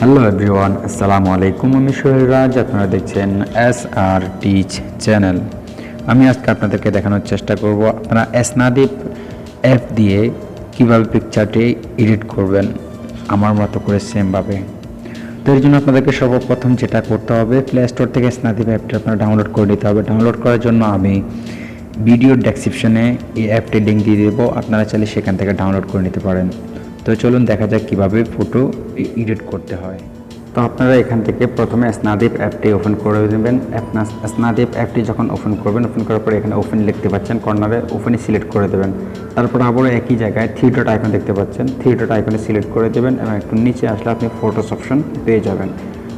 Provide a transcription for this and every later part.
Hello everyone, আসসালামু আলাইকুম। আমি সোহেল রাজ, আপনারা দেখছেন SR টিচ চ্যানেল। আমি আজকে আপনাদেরকে দেখানোর চেষ্টা করব আপনারা স্নাপডিপ অ্যাপ দিয়ে কীভাবে পিকচারটি এডিট করবেন আমার মতো করে সেমভাবে। তো এর জন্য আপনাদেরকে সর্বপ্রথম যেটা করতে হবে, প্লে স্টোর থেকে স্নাপডিপ অ্যাপটি আপনারা ডাউনলোড করে নিতে হবে। ডাউনলোড করার জন্য আমি ভিডিওর ডেসক্রিপশনে এই অ্যাপটির লিঙ্ক দিয়ে দেবো, আপনারা চাইলে সেখান থেকে ডাউনলোড করে নিতে পারেন। তো চলুন দেখা যাক কীভাবে ফটো এডিট করতে হয়। তো আপনারা এখান থেকে প্রথমে স্নাপডিপ অ্যাপটি ওপেন করে দেবেন। স্নাপডিপ অ্যাপটি যখন ওপেন করবেন, ওপেন করার পরে এখানে ওপেন লিখতে পাচ্ছেন, কর্নারে ওপেনে সিলেক্ট করে দেবেন। তারপর আবারও একই জায়গায় থ্রি ডট আইকন দেখতে পাচ্ছেন, থ্রি ডট আইকনে সিলেক্ট করে দেবেন এবং একটু নিচে আসলে আপনি ফটোস অপশন পেয়ে যাবেন।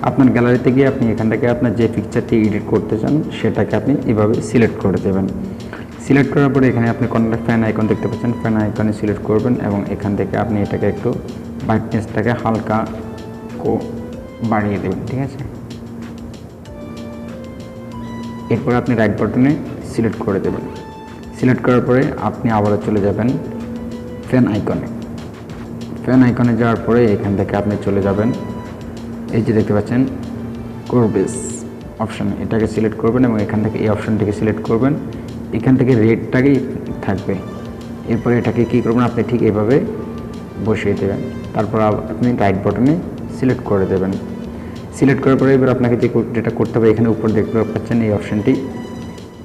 আপনার গ্যালারিতে গিয়ে আপনি এখান থেকে আপনার যে পিকচারটি এডিট করতে চান সেটাকে আপনি এভাবে সিলেক্ট করে দেবেন। সিলেক্ট করার পরে এখানে আপনি কর্নারে ফ্যান আইকন দেখতে পাচ্ছেন, ফ্যান আইকনে সিলেক্ট করবেন এবং এখান থেকে আপনি এটাকে একটু ব্রাইটনেসটাকে হালকা বাড়িয়ে দেবেন, ঠিক আছে। এরপর আপনি রাইট বাটনে সিলেক্ট করে দেবেন। সিলেক্ট করার পরে আপনি আবারও চলে যাবেন ফ্যান আইকনে। ফ্যান আইকনে যাওয়ার পরে এখান থেকে আপনি চলে যাবেন এই যে দেখতে পাচ্ছেন কোরবেস অপশান, এটাকে সিলেক্ট করবেন এবং এখান থেকে এই অপশানটিকে সিলেক্ট করবেন। এখান থেকে রেডটাকেই থাকবে। এরপরে এটাকে কী করবেন, আপনি ঠিক এভাবে বসিয়ে দেবেন। তারপর আপনি রাইট বাটনে সিলেক্ট করে দেবেন। সিলেক্ট করার পরে এবার আপনাকে যেটা করতে হবে, এখানে উপর দেখতে পাচ্ছেন এই অপশানটি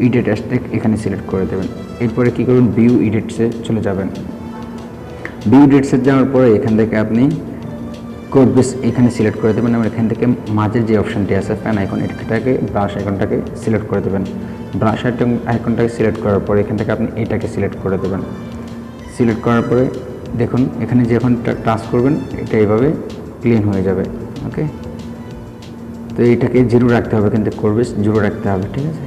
এডিট অ্যাস্টেক, এখানে সিলেক্ট করে দেবেন। এরপরে কী করবেন, ভিউ এডিটসে চলে যাবেন। ভিউ এডিটসে যাওয়ার পরে এখান থেকে আপনি কোরবেস এখানে সিলেক্ট করে দেবেন এবং এখান থেকে মাঝের যে অপশানটি আছে ফ্যান আইকন, এটাকে ব্রাশ আইকনটাকে সিলেক্ট করে দেবেন। ব্রাশ আইকনটাকে সিলেক্ট করার পরে এখান থেকে আপনি এটাকে সিলেক্ট করে দেবেন। সিলেক্ট করার পরে দেখুন এখানে যখন টাচ করবেন এটা এইভাবে ক্লিন হয়ে যাবে, ওকে। তো এইটাকে জিরো রাখতে হবে, কিন্তু কোরবেস জিরো রাখতে হবে, ঠিক আছে।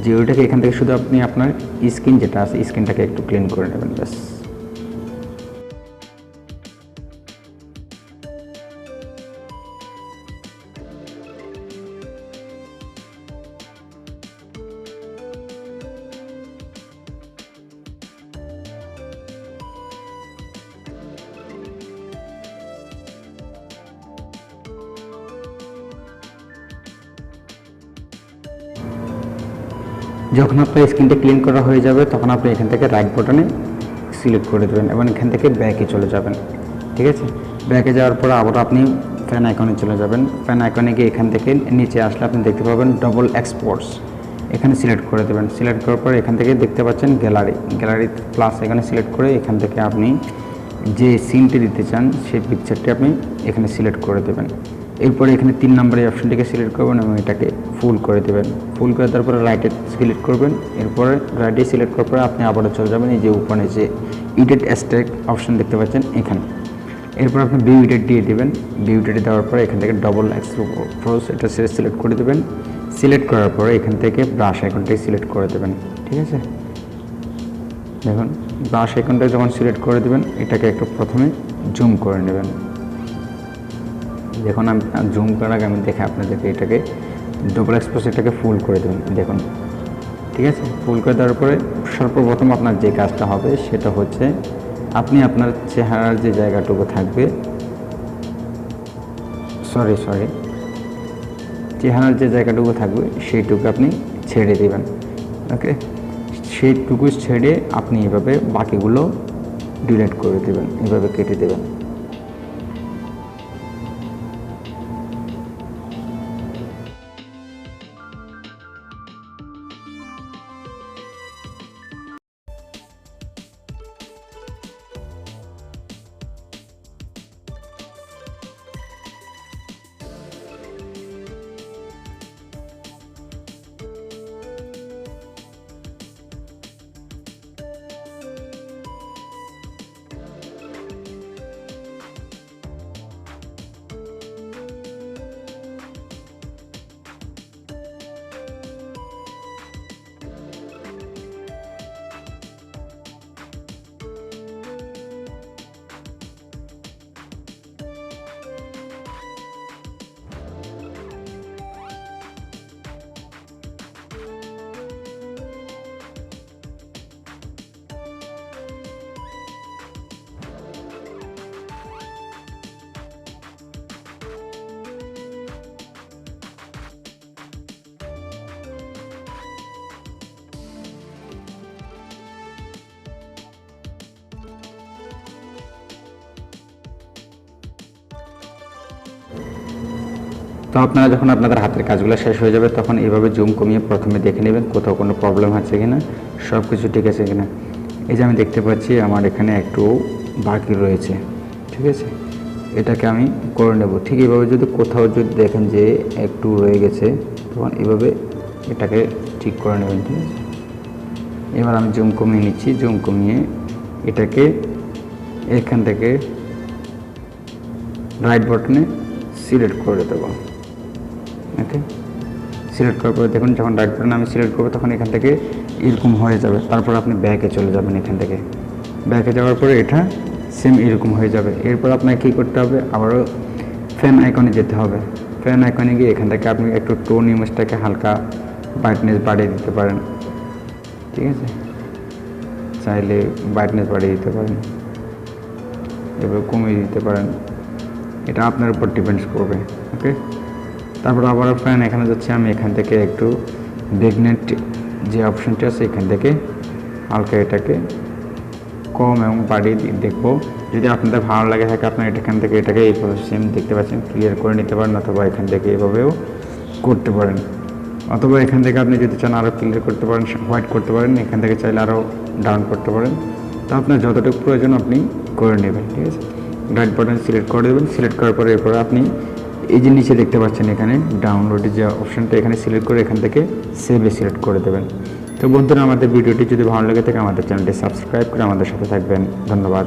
জিরোটাকে এখান থেকে শুধু আপনি আপনার স্ক্রিন যেটা আছে স্ক্রিনটাকে একটু ক্লিন করে নেবেন, ব্যাস। যখন আপনার স্ক্রিনটা ক্লিন করা হয়ে যাবে তখন আপনি এখান থেকে রাইট বাটনে সিলেক্ট করে দেবেন এবং এখান থেকে ব্যাকে চলে যাবেন, ঠিক আছে। ব্যাকে যাওয়ার পর আবার আপনি ফ্যান আইকনে চলে যাবেন। ফ্যান আইকনে গিয়ে এখান থেকে নিচে আসলে আপনি দেখতে পাবেন ডবল এক্সপোর্টস, এখানে সিলেক্ট করে দেবেন। সিলেক্ট করার পর এখান থেকে দেখতে পাচ্ছেন গ্যালারি প্লাস, এখানে সিলেক্ট করে এখান থেকে আপনি যে সিনটি দিতে চান সেই পিকচারটি আপনি এখানে সিলেক্ট করে দেবেন। এরপরে এখানে 3 নম্বরের অপশানটিকে সিলেক্ট করবেন এবং এটাকে ফুল করে দেবেন। ফুল করে তারপরে রাইটে সিলেক্ট করবেন। এরপরে রাইটে সিলেক্ট করার পরে আপনি আবারও চলে যাবেন এই যে উপরে যে এডিট অ্যাস্টেক অপশান দেখতে পাচ্ছেন এখানে। এরপর আপনি ভিউ এডিট দিয়ে দেবেন। ভিউ এডিট দেওয়ার পরে এখান থেকে ডবল এক্সপোজ এটা সিলেক্ট করে দেবেন। সিলেক্ট করার পরে এখান থেকে ব্রাশ আইকনটাকে সিলেক্ট করে দেবেন, ঠিক আছে। দেখুন ব্রাশ আইকনটা যখন সিলেক্ট করে দেবেন এটাকে একটু প্রথমে জুম করে নেবেন। দেখুন আমি জুম করার আগে আমি দেখে আপনাদেরকে এটাকে ডবল এক্সপোজ এটাকে ফুল করে দেবেন, দেখুন, ঠিক আছে। ফুল করে দেওয়ার পরে সর্বপ্রথম আপনার যে কাজটা হবে সেটা হচ্ছে আপনি আপনার চেহারার যে জায়গাটুকু থাকবে, চেহারার যে জায়গাটুকু থাকবে সেইটুকু আপনি ছেড়ে দেবেন, ওকে। সেইটুকু ছেড়ে আপনি এভাবে বাকিগুলো ডিলিট করে দেবেন, এভাবে কেটে দেবেন। তো আপনারা যখন আপনাদের হাতের কাজগুলো শেষ হয়ে যাবে তখন এইভাবে জুম কমিয়ে প্রথমে দেখে নেবেন কোথাও কোনো প্রবলেম আছে কিনা, সব কিছু ঠিক আছে কিনা। এই যে আমি দেখতে পাচ্ছি আমার এখানে একটু বাকি রয়েছে, ঠিক আছে, এটাকে আমি করে নেব। ঠিক এইভাবে যদি কোথাও যদি দেখেন যে একটু রয়ে গেছে তখন এইভাবে এটাকে ঠিক করে নেবেন, ঠিক আছে। এবার আমি জুম কমিয়ে নিচ্ছি, জুম কমিয়ে এটাকে এখান থেকে রাইট বাটনে সিলেক্ট করে দেবো। ওকে, সিলেক্ট করার পরে দেখুন যখন রাইট বাটনে আমি সিলেক্ট করবো তখন এখান থেকে এরকম হয়ে যাবে। তারপর আপনি ব্যাকে চলে যাবেন, এখান থেকে ব্যাকে যাওয়ার পরে এটা সেম এরকম হয়ে যাবে। এরপর আপনাকে কী করতে হবে, আবারও ফ্যান আইকনে যেতে হবে। ফ্যান আইকনে গিয়ে এখান থেকে আপনি একটু টোন ইমেজটাকে হালকা ব্রাইটনেস বাড়িয়ে দিতে পারেন, ঠিক আছে, চাইলে ব্রাইটনেস বাড়িয়ে দিতে পারেন, এবার কমিয়ে দিতে পারেন, এটা আপনার উপর ডিপেন্ডস করবে। ওকে, তারপর আবার ফ্যান এখানে যাচ্ছে, আমি এখান থেকে একটু ব্রেকনেট যে অপশানটি আছে এখান থেকে হালকা এটাকে কম এবং বাড়িয়ে দেখবো। যদি আপনাদের ভালো লাগে থাকে আপনার এখান থেকে এটাকে এইভাবে সেম দেখতে পাচ্ছেন ক্লিয়ার করে নিতে পারেন, অথবা এখান থেকে এভাবেও করতে পারেন, অথবা এখান থেকে আপনি যদি চান আরও ক্লিয়ার করতে পারেন, হোয়াইট করতে পারেন, এখান থেকে চাইলে আরও ডাউন করতে পারেন। তো আপনার যতটুকু প্রয়োজন আপনি করে নেবেন, ঠিক আছে। রাইট বাটন সিলেক্ট করে দেবেন, সিলেক্ট করার পরে এরপরে আপনি এই যে নিচে দেখতে পাচ্ছেন এখানে ডাউনলোডের যে অপশানটা এখানে সিলেক্ট করে এখান থেকে সেভে সিলেক্ট করে দেবেন। তো বন্ধুরা, আমাদের ভিডিওটি যদি ভালো লেগে থাকে আমাদের চ্যানেলটি সাবস্ক্রাইব করে আমাদের সাথে থাকবেন। ধন্যবাদ।